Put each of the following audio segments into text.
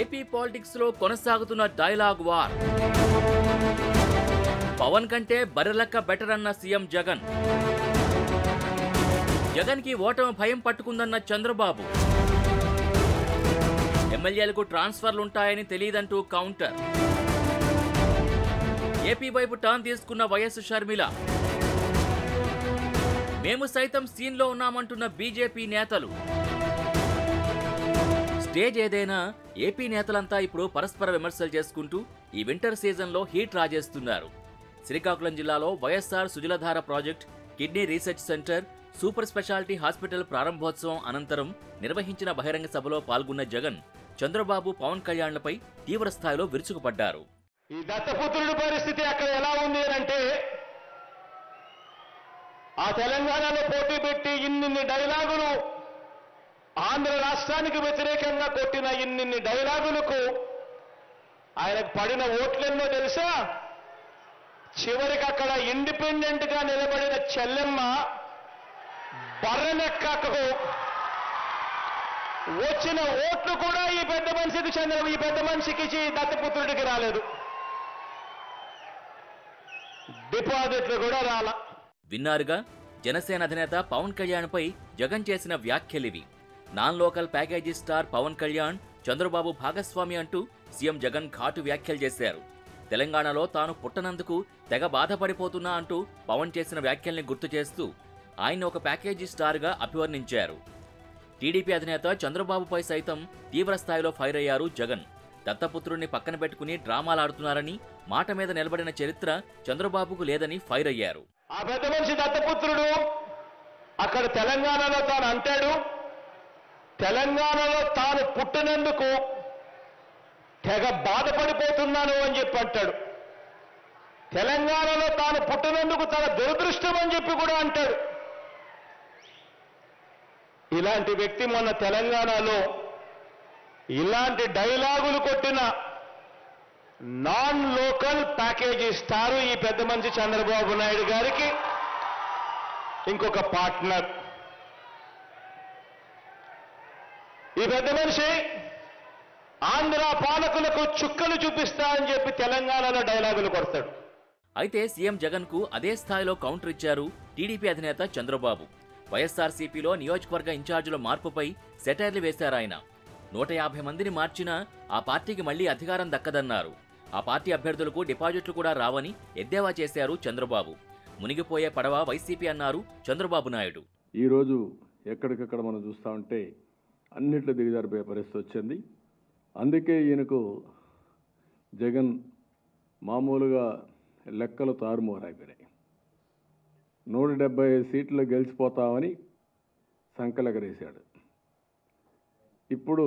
AP politics లో కొనసాగుతున్న dialogue war. Pawan కంటే బర్రెలక్క బెటర్ అన్న సీఎం జగన్. జగన్ కి ఓటమి భయం పట్టుకుందన్న చంద్రబాబు. ఎమ్మెల్యేలకు ట్రాన్స్ఫర్లుంటాయని తెలియదంటూ కౌంటర్. ఏపీ వైపు టర్న్ తీసుకున్న వైఎస్ షర్మిల. మేము సైతం సీన్లో ఉన్నామంటున్న బీజేపీ నేతలు. స్టేజ్ ఏదైనా ఏపీ నేతలంతా ఇప్పుడు పరస్పర విమర్శలు చేసుకుంటూ ఈ వింటర్ సీజన్లో హీట్ రాజేస్తున్నారు. శ్రీకాకుళం జిల్లాలో YSR Sujaladhara project, kidney research centre, super speciality hospital ప్రారంభోత్సవం అనంతరం నిర్వహించిన బహిరంగ సభలో పాల్గొన్న జగన్, చంద్రబాబు, పవన్ కళ్యాణ్లపై తీవ్ర స్థాయిలో విరుచుకుపడ్డారు. ఈ దత్తపుత్రుడి పరిస్థితి అక్కడ ఎలా ఉంది అంటే, ఆ తెలంగాణలో పోటీ పెట్టి ఇన్నిన్ని డైలాగులు, ఆంధ్ర రాష్ట్రానికి వ్యతిరేకంగా కొట్టిన ఇన్నిన్ని డైలాగులకు ఆయనకు పడిన ఓట్లెన్నో తెలుసా? చివరికి అక్కడ ఇండిపెండెంట్ గా నిలబడిన చెల్లెమ్మ బర్రెలెక్కకు వచ్చిన ఓట్లు కూడా ఈ పెద్ద మనిషికి దత్తపుత్రుడికి రాలేదు. డిపాజిట్లు కూడా రాల. విన్నారుగా, జనసేన అధినేత పవన్ కళ్యాణ్ పై జగన్ చేసిన వ్యాఖ్యలివి. Non local package star Pawan Kalyan, Chandrababu భాగస్వామి అంటూ సీఎం జగన్ ఘాటు వ్యాఖ్యలు చేశారు. తెలంగాణలో తాను పుట్టనందుకు తెగ బాధపడిపోతున్నా అంటూ పవన్ చేసిన వ్యాఖ్యల్ని గుర్తు చేస్తూ ఆయన్ని ఒక ప్యాకేజీ స్టార్గా అభివర్ణించారు. టీడీపీ అధినేత చంద్రబాబుపై సైతం తీవ్ర స్థాయిలో ఫైర్ అయ్యారు జగన్. దత్తపుత్రుడిని పక్కన పెట్టుకుని డ్రామాలాడుతున్నారని, మాట మీద నిలబడిన చరిత్ర చంద్రబాబుకు లేదని ఫైర్ అయ్యారు. ఆ పెద్ద మనిషి దత్తపుత్రుడు అక్కడ తెలంగాణలో తాను అంటాడు, తెలంగాణలో తాను పుట్టినందుకు తెగ బాధపడిపోతున్నాను అని చెప్పి అంటాడు. తెలంగాణలో తాను పుట్టినందుకు తన దురదృష్టం అని చెప్పి కూడా అంటాడు. ఇలాంటి వ్యక్తి మొన్న తెలంగాణలో ఇలాంటి డైలాగులు కొట్టిన నాన్ లోకల్ ప్యాకేజీ స్టారు ఈ పెద్ద మనిషి చంద్రబాబు నాయుడు గారికి ఇంకొక పార్ట్నర్. ఈ పెద్ద మనిషి ఆంధ్ర పాలకులకు చుక్కలు చూపిస్తా అని చెప్పి తెలంగాణలో డైలాగులు కొడతాడు. అయితే సీఎం జగన్ కు అదే స్థాయిలో కౌంటర్ ఇచ్చారు టీడీపీ అధినేత చంద్రబాబు. వైఎస్ఆర్సీపీలో నియోజకవర్గ ఇన్ఛార్జీల మార్పుపై సెటైర్లు వేశారాయన. 150 మందిని మార్చినా ఆ పార్టీకి మళ్లీ అధికారం దక్కదన్నారు. ఆ పార్టీ అభ్యర్థులకు డిపాజిట్లు కూడా రావని ఎద్దేవా చేశారు చంద్రబాబు. మునిగిపోయే పడవ వైసీపీ అన్నారు చంద్రబాబు నాయుడు. ఈరోజు ఎక్కడికక్కడ మనం చూస్తూ ఉంటే అన్నిట్లో దిగజారిపోయే పరిస్థితి వచ్చింది. అందుకే ఈయనకు జగన్ మామూలుగా లెక్కలు తారుమారైపోయినాయి. 175 సీట్లు గెలిచిపోతామని సంకలెగరేశాడు. ఇప్పుడు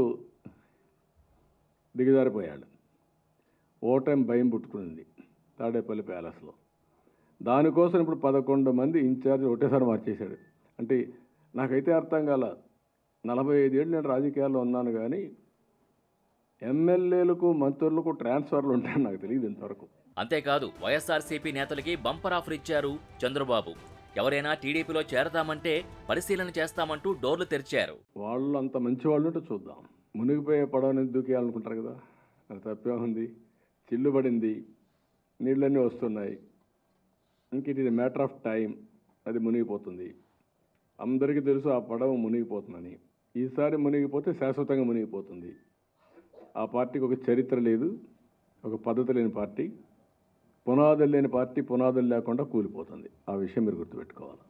దిగజారిపోయాడు. ఓటమి భయం పుట్టుకుంది తాడేపల్లి ప్యాలెస్లో. దానికోసం ఇప్పుడు 11 మంది ఇన్ఛార్జ్ ఒకటేసారి మార్చేశాడు. అంటే నాకైతే అర్థం కాల. 45 ఏళ్ళు నేను రాజకీయాల్లో ఉన్నాను, కానీ ఎమ్మెల్యేలకు మంత్రులకు ట్రాన్స్ఫర్లు ఉంటాయని నాకు తెలియదు ఇంతవరకు. అంతేకాదు, వైఎస్ఆర్సీపీ నేతలకి బంపర్ ఆఫర్ ఇచ్చారు చంద్రబాబు. ఎవరైనా టీడీపీలో చేరతామంటే పరిశీలన చేస్తామంటూ డోర్లు తెరిచారు. వాళ్ళు అంత మంచి వాళ్ళు ఉంటే చూద్దాం. మునిగిపోయే పడవని దూకేయాలనుకుంటారు కదా, అది తప్పే ఉంది. చిల్లు పడింది, నీళ్ళన్నీ వస్తున్నాయి. ఇంక it is matter of time, అది మునిగిపోతుంది. అందరికీ తెలుసు ఆ పడవ మునిగిపోతుందని. ఈసారి మునిగిపోతే శాశ్వతంగా మునిగిపోతుంది. ఆ పార్టీకి ఒక చరిత్ర లేదు, ఒక పద్ధతి లేని పార్టీ, పునాదులు లేని పార్టీ, పునాదులు లేకుండా కూలిపోతుంది. ఆ విషయం మీరు గుర్తుపెట్టుకోవాలి.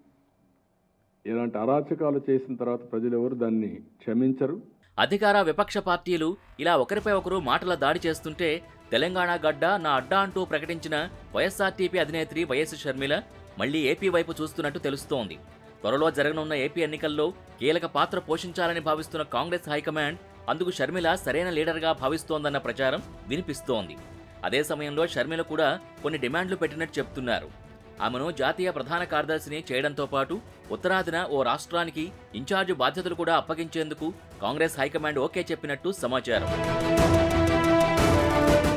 ఇలాంటి అరాచకాలు చేసిన తర్వాత ప్రజలు ఎవరు దాన్ని క్షమించరు. అధికార విపక్ష పార్టీలు ఇలా ఒకరిపై ఒకరు మాటల దాడి చేస్తుంటే తెలంగాణ గడ్డ నా అడ్డా అంటూ ప్రకటించిన వైఎస్ఆర్టీపీ అధినేత్రి వైఎస్ షర్మిల మళ్లీ ఏపీ వైపు చూస్తున్నట్టు తెలుస్తోంది. త్వరలో జరగనున్న ఏపీ ఎన్నికల్లో కీలక పాత్ర పోషించాలని భావిస్తున్న కాంగ్రెస్ హైకమాండ్ అందుకు షర్మిల సరైన లీడర్గా భావిస్తోందన్న ప్రచారం వినిపిస్తోంది. అదే సమయంలో షర్మిల కూడా కొన్ని డిమాండ్లు పెట్టినట్టు చెప్తున్నారు. ఆమెను జాతీయ ప్రధాన కార్యదర్శిని చేయడంతో పాటు ఉత్తరాదిన ఓ రాష్ట్రానికి ఇన్ఛార్జి బాధ్యతలు కూడా అప్పగించేందుకు కాంగ్రెస్ హైకమాండ్ ఓకే చెప్పినట్టు సమాచారం.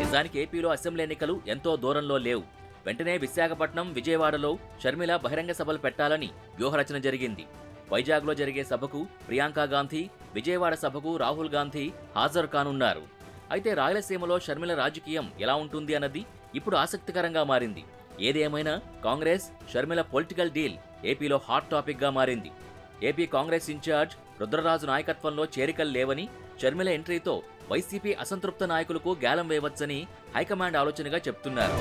నిజానికి ఏపీలో అసెంబ్లీ ఎన్నికలు ఎంతో దూరంలో లేవు. వెంటనే విశాఖపట్నం, విజయవాడలో షర్మిల బహిరంగ సభలు పెట్టాలని వ్యూహరచన జరిగింది. వైజాగ్లో జరిగే సభకు ప్రియాంక గాంధీ, విజయవాడ సభకు రాహుల్ గాంధీ హాజరు కానున్నారు. అయితే రాయలసీమలో షర్మిల రాజకీయం ఎలా ఉంటుంది అన్నది ఇప్పుడు ఆసక్తికరంగా మారింది. ఏదేమైనా కాంగ్రెస్ షర్మిల పొలిటికల్ డీల్ ఏపీలో హాట్ టాపిక్ గా మారింది. ఏపీ కాంగ్రెస్ ఇన్ఛార్జ్ రుద్రరాజు నాయకత్వంలో చేరికలు లేవని, షర్మిల ఎంట్రీతో వైసీపీ అసంతృప్త నాయకులకు గ్యాలం వేయవచ్చని హైకమాండ్ ఆలోచనగా చెప్తున్నారు.